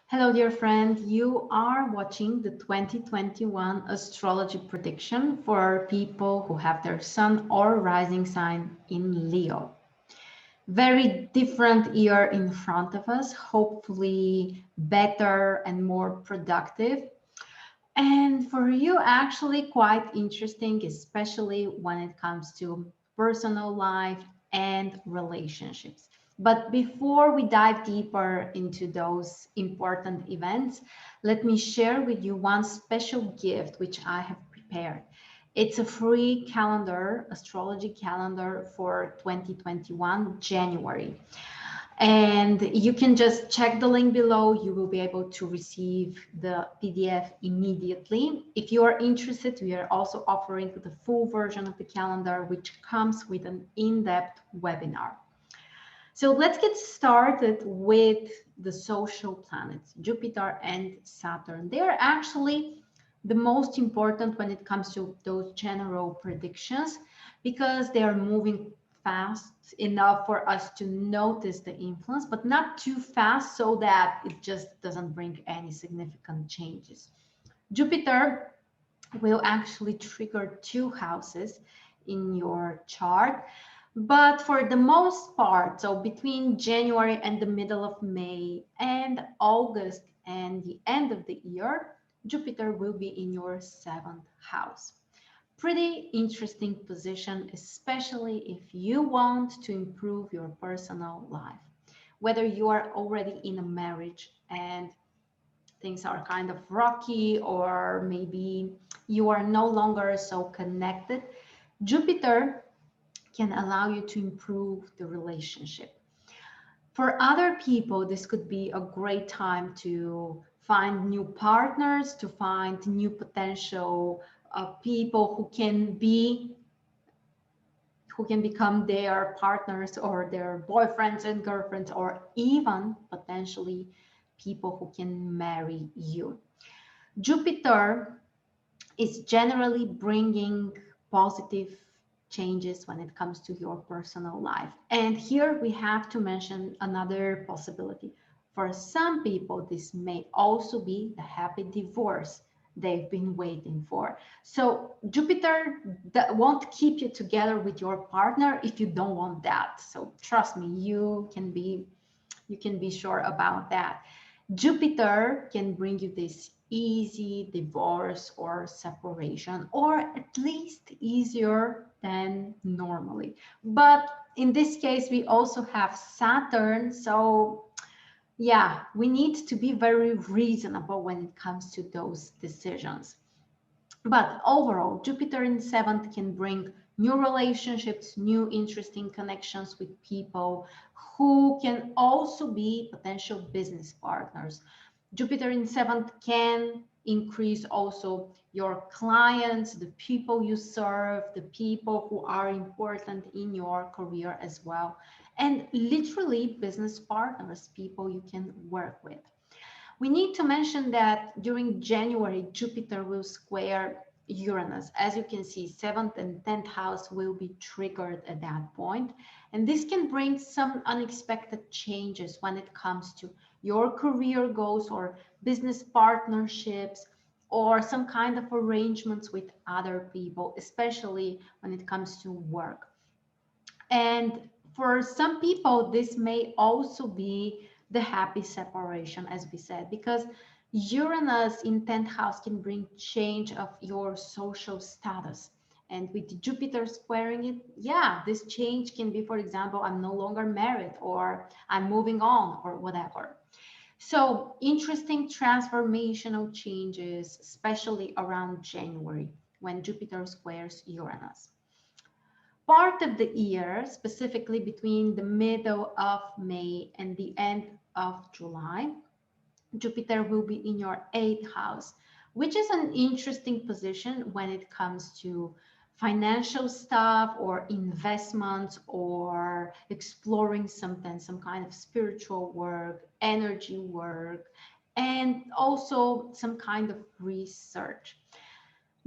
Hello, dear friend. You are watching the 2021 astrology prediction for people who have their sun or rising sign in Leo. Very different year in front of us, hopefully better and more productive. And for you, actually quite interesting, especially when it comes to personal life and relationships. But before we dive deeper into those important events, let me share with you one special gift which I have prepared. It's a free calendar, astrology calendar for 2021 January. And you can just check the link below. You will be able to receive the PDF immediately. If you are interested, we are also offering the full version of the calendar, which comes with an in-depth webinar. So let's get started with the social planets, Jupiter and Saturn. They are actually the most important when it comes to those general predictions because they are moving fast enough for us to notice the influence, but not too fast so that it just doesn't bring any significant changes. Jupiter will actually trigger two houses in your chart. But for the most part, so between January and the middle of May and August and the end of the year, Jupiter will be in your seventh house. Pretty interesting position, especially if you want to improve your personal life. Whether you are already in a marriage and things are kind of rocky, or maybe you are no longer so connected, Jupiter can allow you to improve the relationship. For other people, this could be a great time to find new partners, to find new potential people who can become their partners or their boyfriends and girlfriends, or even potentially people who can marry you. Jupiter is generally bringing positive changes when it comes to your personal life. And here we have to mention another possibility. For some people, this may also be the happy divorce they've been waiting for. So Jupiter won't keep you together with your partner if you don't want that. So trust me, you can be sure about that. Jupiter can bring you this easy divorce or separation, or at least easier than normally. But in this case, we also have Saturn. So yeah, we need to be very reasonable when it comes to those decisions. But overall, Jupiter in seventh can bring new relationships, new interesting connections with people who can also be potential business partners. Jupiter in seventh can increase also your clients, the people you serve, the people who are important in your career as well, and literally business partners, people you can work with. We need to mention that during January, Jupiter will square Uranus. As you can see, 7th and 10th house will be triggered at that point. And this can bring some unexpected changes when it comes to your career goals or business partnerships or some kind of arrangements with other people, especially when it comes to work. And for some people, this may also be the happy separation, as we said, because Uranus in 10th house can bring change of your social status. And with Jupiter squaring it, yeah, this change can be, for example, I'm no longer married, or I'm moving on, or whatever. So interesting transformational changes, especially around January when Jupiter squares Uranus. Part of the year, specifically between the middle of May and the end of July, Jupiter will be in your eighth house, which is an interesting position when it comes to financial stuff or investments or exploring something, some kind of spiritual work, energy work, and also some kind of research.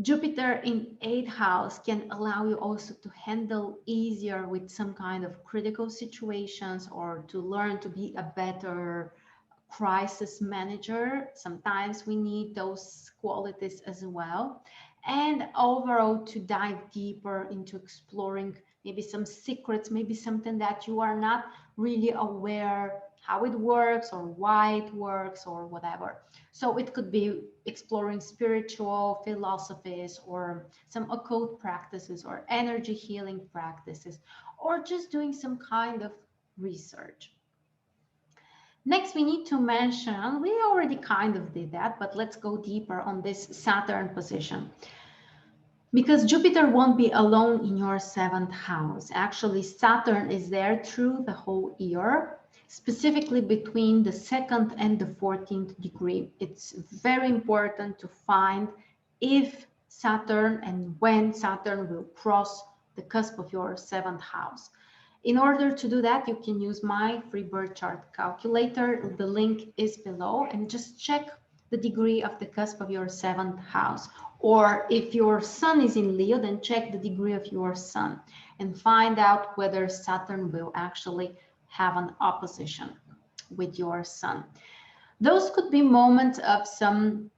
Jupiter in eighth house can allow you also to handle easier with some kind of critical situations or to learn to be a better crisis manager. Sometimes we need those qualities as well. And overall, to dive deeper into exploring maybe some secrets, maybe something that you are not really aware how it works or why it works or whatever. So it could be exploring spiritual philosophies or some occult practices or energy healing practices, or just doing some kind of research. Next, we need to mention, we already kind of did that, but let's go deeper on this Saturn position. Because Jupiter won't be alone in your 7th house. Actually, Saturn is there through the whole year, specifically between the 2nd and the 14th degree. It's very important to find if Saturn and when Saturn will cross the cusp of your 7th house. In order to do that, you can use my free birth chart calculator. The link is below, and just check the degree of the cusp of your 7th house. Or if your sun is in Leo, then check the degree of your sun and find out whether Saturn will actually have an opposition with your sun. Those could be moments of some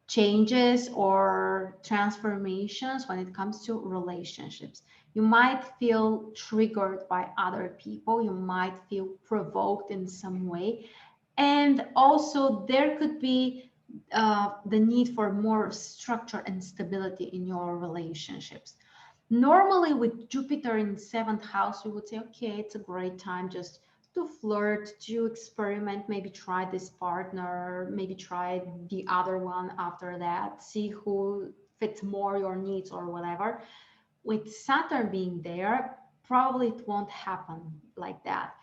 changes or transformations when it comes to relationships. You might feel triggered by other people. You might feel provoked in some way. And also there could be the need for more structure and stability in your relationships. Normally with Jupiter in 7th house, we would say, okay, it's a great time just to flirt, to experiment, maybe try this partner, maybe try the other one after that, see who fits more your needs or whatever. With Saturn being there, probably it won't happen like that.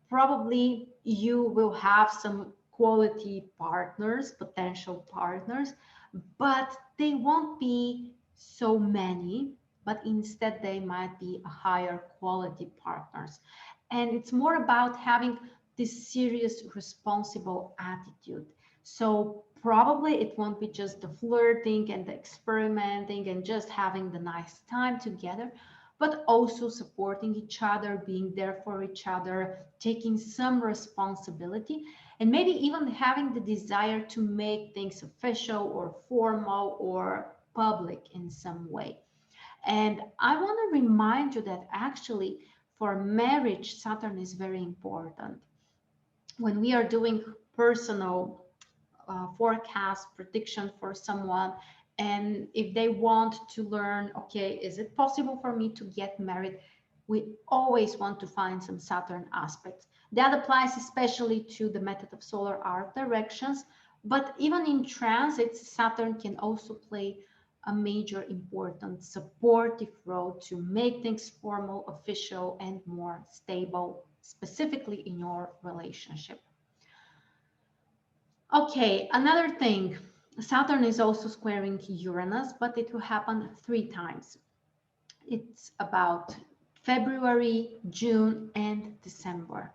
Probably you will have some quality partners, potential partners, but they won't be so many, but instead they might be a higher quality partners. And it's more about having this serious, responsible attitude. So probably it won't be just the flirting and the experimenting and just having the nice time together, but also supporting each other, being there for each other, taking some responsibility, and maybe even having the desire to make things official or formal or public in some way. And I want to remind you that actually for marriage, Saturn is very important. When we are doing personal forecast prediction for someone, and if they want to learn, okay, is it possible for me to get married? We always want to find some Saturn aspects. That applies especially to the method of solar art directions, but even in transits, Saturn can also play a major important supportive role to make things formal, official, and more stable, specifically in your relationship. Okay, another thing, Saturn is also squaring Uranus, but it will happen 3 times. It's about February, June, and December.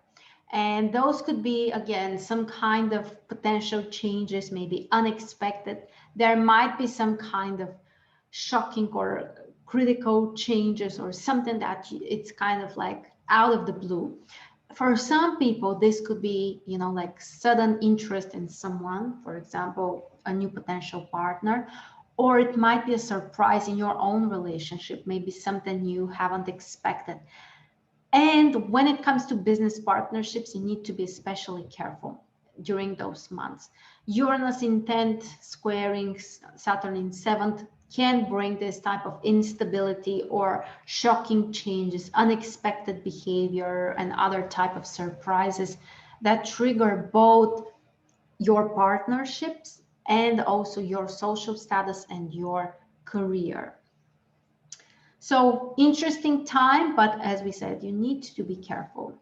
And those could be, again, some kind of potential changes, maybe unexpected. There might be some kind of shocking or critical changes or something that it's kind of like out of the blue. For some people, this could be, you know, like sudden interest in someone, for example, a new potential partner, or it might be a surprise in your own relationship, maybe something you haven't expected. And when it comes to business partnerships, you need to be especially careful during those months. Uranus in 10th squaring Saturn in 7th can bring this type of instability or shocking changes, unexpected behavior, and other type of surprises that trigger both your partnerships and also your social status and your career. So interesting time, but as we said, you need to be careful.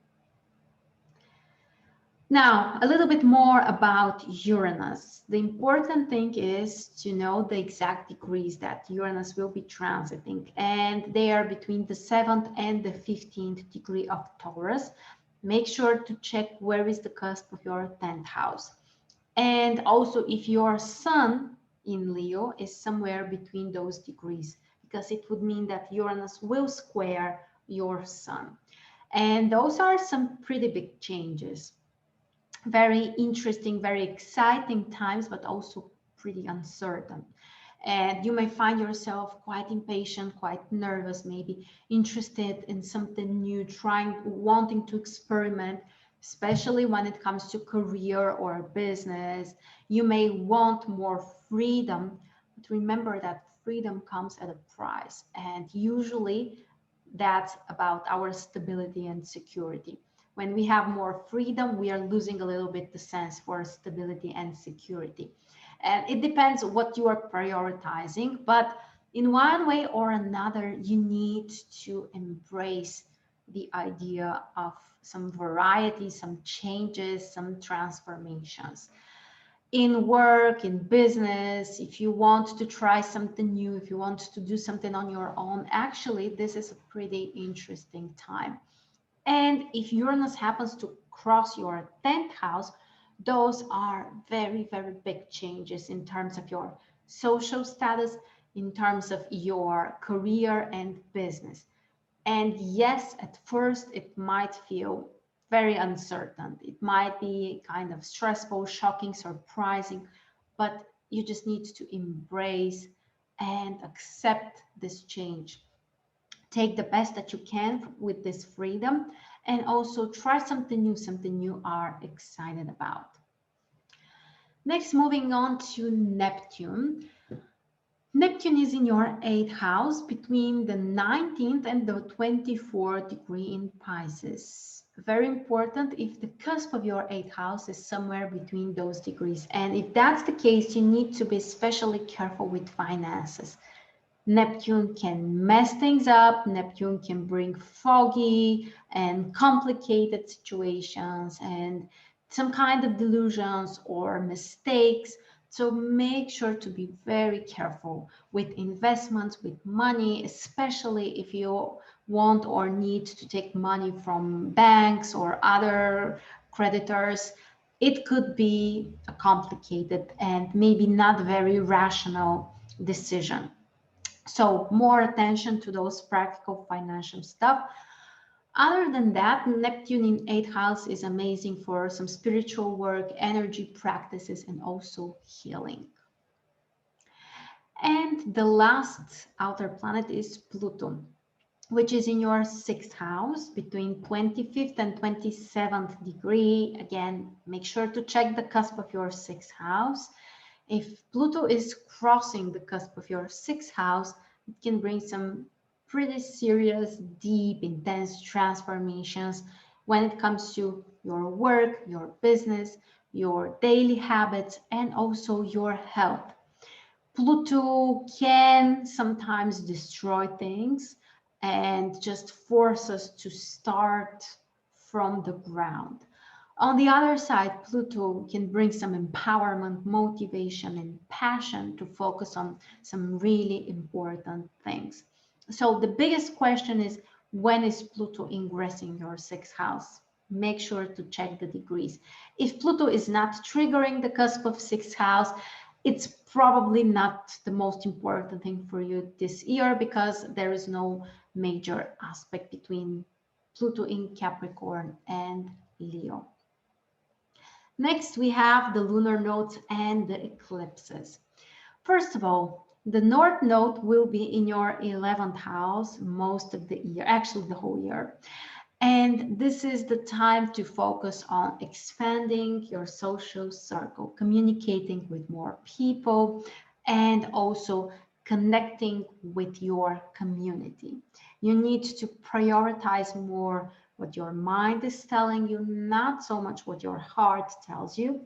Now, a little bit more about Uranus. The important thing is to know the exact degrees that Uranus will be transiting, and they are between the 7th and the 15th degree of Taurus. Make sure to check where is the cusp of your 10th house. And also if your sun in Leo is somewhere between those degrees, because it would mean that Uranus will square your sun. And those are some pretty big changes. Very interesting, very exciting times, but also pretty uncertain. And you may find yourself quite impatient, quite nervous, maybe interested in something new, wanting to experiment, especially when it comes to career or business. You may want more freedom, but remember that freedom comes at a price. And usually that's about our stability and security. When we have more freedom, we are losing a little bit the sense for stability and security. And it depends what you are prioritizing, but in one way or another, you need to embrace the idea of some variety, some changes, some transformations in work, in business. If you want to try something new, if you want to do something on your own, actually, this is a pretty interesting time. And if Uranus happens to cross your 10th house, those are very, very big changes in terms of your social status, in terms of your career and business. And yes, at first it might feel very uncertain. It might be kind of stressful, shocking, surprising, but you just need to embrace and accept this change. Take the best that you can with this freedom, and also try something new are excited about. Next, moving on to Neptune. Neptune is in your 8th house between the 19th and the 24th degree in Pisces. Very important if the cusp of your 8th house is somewhere between those degrees. And if that's the case, you need to be especially careful with finances. Neptune can mess things up. Neptune can bring foggy and complicated situations and some kind of delusions or mistakes. So make sure to be very careful with investments, with money, especially if you want or need to take money from banks or other creditors. It could be a complicated and maybe not very rational decision. So more attention to those practical financial stuff. Other than that, Neptune in 8th house is amazing for some spiritual work, energy practices, and also healing. And the last outer planet is Pluto, which is in your 6th house between 25th and 27th degree. Again, make sure to check the cusp of your 6th house. If Pluto is crossing the cusp of your 6th house, it can bring some pretty serious, deep, intense transformations when it comes to your work, your business, your daily habits, and also your health. Pluto can sometimes destroy things and just force us to start from the ground. On the other side, Pluto can bring some empowerment, motivation, and passion to focus on some really important things. So the biggest question is, when is Pluto ingressing your 6th house? Make sure to check the degrees. If Pluto is not triggering the cusp of 6th house, it's probably not the most important thing for you this year because there is no major aspect between Pluto in Capricorn and Leo. Next, we have the lunar nodes and the eclipses. First of all, the North Node will be in your 11th house most of the year, actually the whole year. And this is the time to focus on expanding your social circle, communicating with more people, and also connecting with your community. You need to prioritize more what your mind is telling you, not so much what your heart tells you,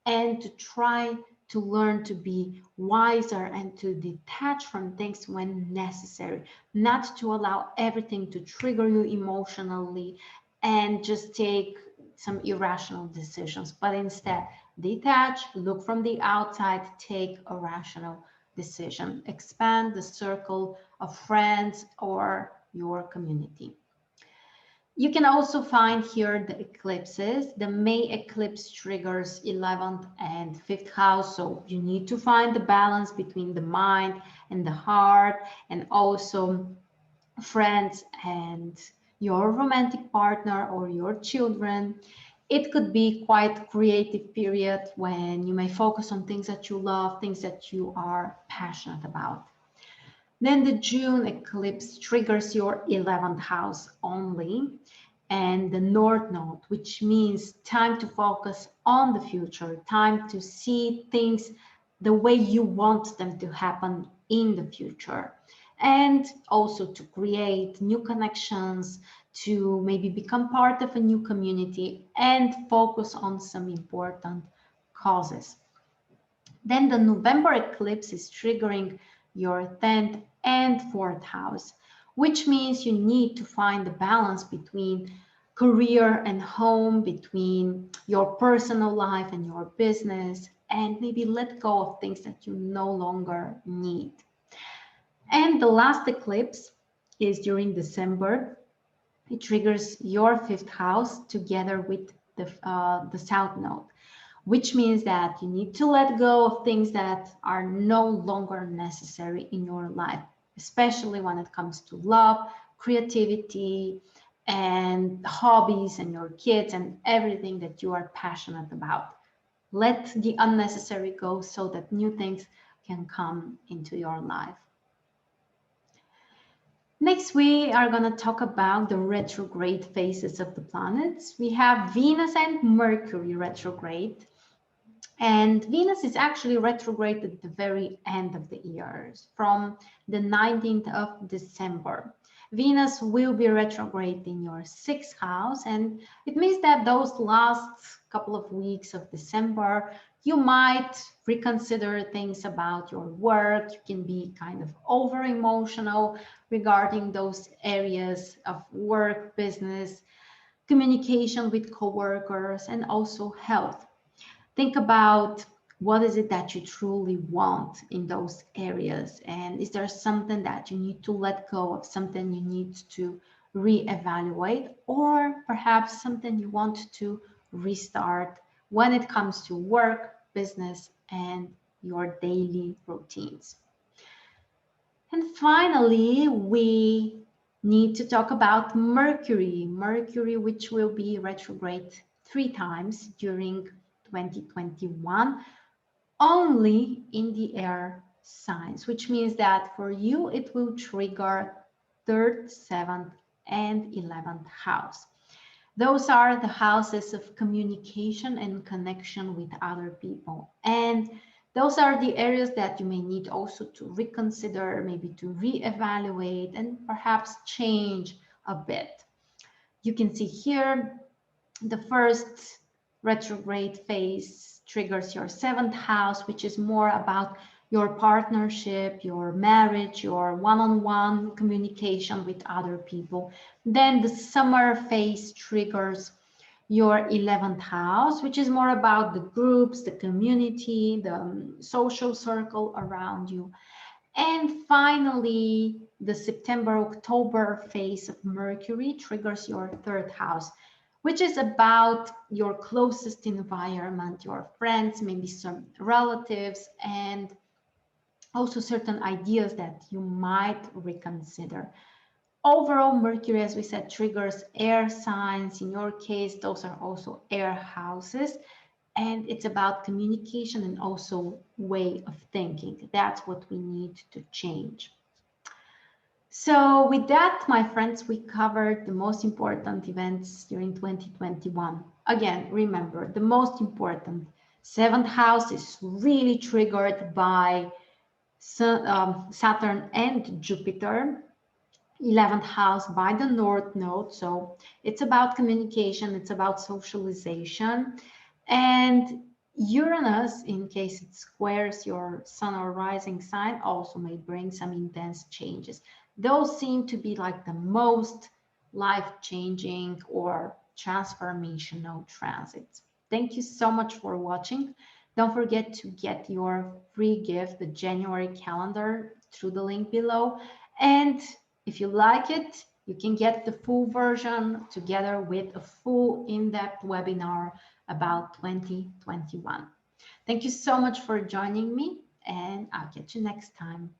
and to try to learn to be wiser and to detach from things when necessary, not to allow everything to trigger you emotionally and just take some irrational decisions, but instead detach, look from the outside, take a rational decision, expand the circle of friends or your community. You can also find here the eclipses. The May eclipse triggers 11th and 5th house. So you need to find the balance between the mind and the heart, and also friends and your romantic partner or your children. It could be quite creative period when you may focus on things that you love, things that you are passionate about. Then the June eclipse triggers your 11th house only, and the North Node, which means time to focus on the future, time to see things the way you want them to happen in the future, and also to create new connections, to maybe become part of a new community and focus on some important causes. Then the November eclipse is triggering your 10th and 4th house, which means you need to find the balance between career and home, between your personal life and your business, and maybe let go of things that you no longer need. And the last eclipse is during December. It triggers your 5th house together with the South Node, which means that you need to let go of things that are no longer necessary in your life, especially when it comes to love, creativity, and hobbies and your kids and everything that you are passionate about. Let the unnecessary go so that new things can come into your life. Next, we are going to talk about the retrograde phases of the planets. We have Venus and Mercury retrograde. And Venus is actually retrograde at the very end of the year, from the 19th of December. Venus will be retrograde in your 6th house, and it means that those last couple of weeks of December, you might reconsider things about your work. You can be kind of over emotional regarding those areas of work, business, communication with coworkers, and also health. Think about what is it that you truly want in those areas, and is there something that you need to let go of, something you need to reevaluate, or perhaps something you want to restart when it comes to work, business, and your daily routines. And finally, we need to talk about Mercury. Mercury, which will be retrograde 3 times during 2021, only in the air signs, which means that for you, it will trigger 3rd, 7th, and 11th house. Those are the houses of communication and connection with other people. And those are the areas that you may need also to reconsider, maybe to reevaluate and perhaps change a bit. You can see here the first retrograde phase triggers your 7th house, which is more about your partnership, your marriage, your one-on-one communication with other people. Then the summer phase triggers your 11th house, which is more about the groups, the community, the social circle around you. And finally, the September-October phase of Mercury triggers your 3rd house, which is about your closest environment, your friends, maybe some relatives, and also certain ideas that you might reconsider. Overall, Mercury, as we said, triggers air signs. In your case, those are also air houses. And it's about communication and also way of thinking. That's what we need to change. So with that, my friends, we covered the most important events during 2021. Again, remember, the most important 7th house is really triggered by Saturn and Jupiter. 11th house by the North Node. So it's about communication, it's about socialization. And Uranus, in case it squares your sun or rising sign, also may bring some intense changes. Those seem to be like the most life-changing or transformational transits. Thank you so much for watching. Don't forget to get your free gift, the January calendar, through the link below. And if you like it, you can get the full version together with a full in-depth webinar about 2021. Thank you so much for joining me, and I'll catch you next time.